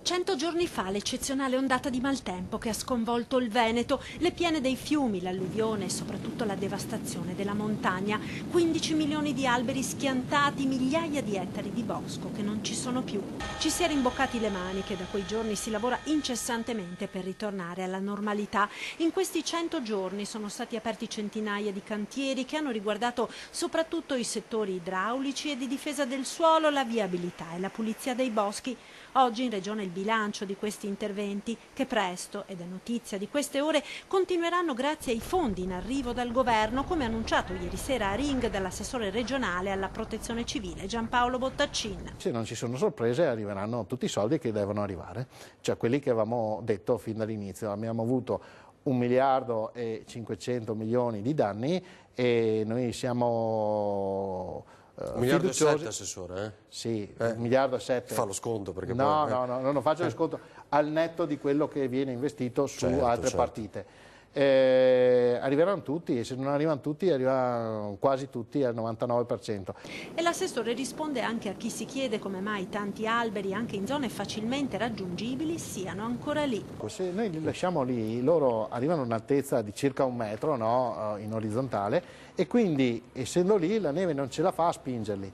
100 giorni fa l'eccezionale ondata di maltempo che ha sconvolto il Veneto, le piene dei fiumi, l'alluvione e soprattutto la devastazione della montagna. 15 milioni di alberi schiantati, migliaia di ettari di bosco che non ci sono più. Ci si è rimboccati le maniche, da quei giorni si lavora incessantemente per ritornare alla normalità. In questi 100 giorni sono stati aperti centinaia di cantieri che hanno riguardato soprattutto i settori idraulici e di difesa del suolo, la viabilità e la pulizia dei boschi. Oggi in Regione il bilancio di questi interventi, che presto, ed è notizia di queste ore, continueranno grazie ai fondi in arrivo dal Governo, come annunciato ieri sera a Ring dall'assessore regionale alla protezione civile Giampaolo Bottaccin. Se non ci sono sorprese arriveranno tutti i soldi che devono arrivare, cioè quelli che avevamo detto fin dall'inizio. Abbiamo avuto 1 miliardo e 500 milioni di danni e noi siamo... 1 miliardo e 7, assessore? Sì, 1 miliardo e 7. Fa lo sconto perché no, poi... no, non faccio lo sconto al netto di quello che viene investito su altre partite. Arriveranno tutti e se non arrivano tutti arrivano quasi tutti al 99%. E l'assessore risponde anche a chi si chiede come mai tanti alberi anche in zone facilmente raggiungibili siano ancora lì. Se noi li lasciamo lì, loro arrivano a un'altezza di circa 1 metro, no, in orizzontale, e quindi essendo lì la neve non ce la fa a spingerli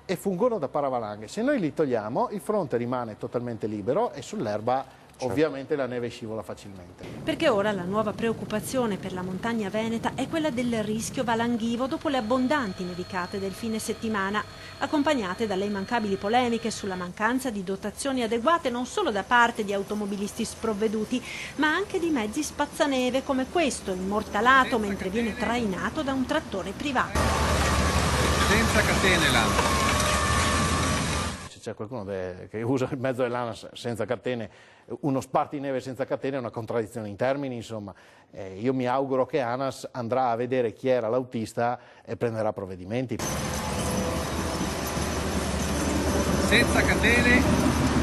e fungono da paravalanghe. Se noi li togliamo il fronte rimane totalmente libero e sull'erba ovviamente la neve scivola facilmente. Perché ora la nuova preoccupazione per la montagna veneta è quella del rischio valanghivo dopo le abbondanti nevicate del fine settimana, accompagnate dalle immancabili polemiche sulla mancanza di dotazioni adeguate non solo da parte di automobilisti sprovveduti, ma anche di mezzi spazzaneve come questo, immortalato mentre viene trainato da un trattore privato. Senza catene l'ANAS. C'è qualcuno che usa il mezzo dell'ANAS senza catene, uno spartineve senza catene è una contraddizione in termini, insomma. Io mi auguro che ANAS andrà a vedere chi era l'autista e prenderà provvedimenti. Senza catene.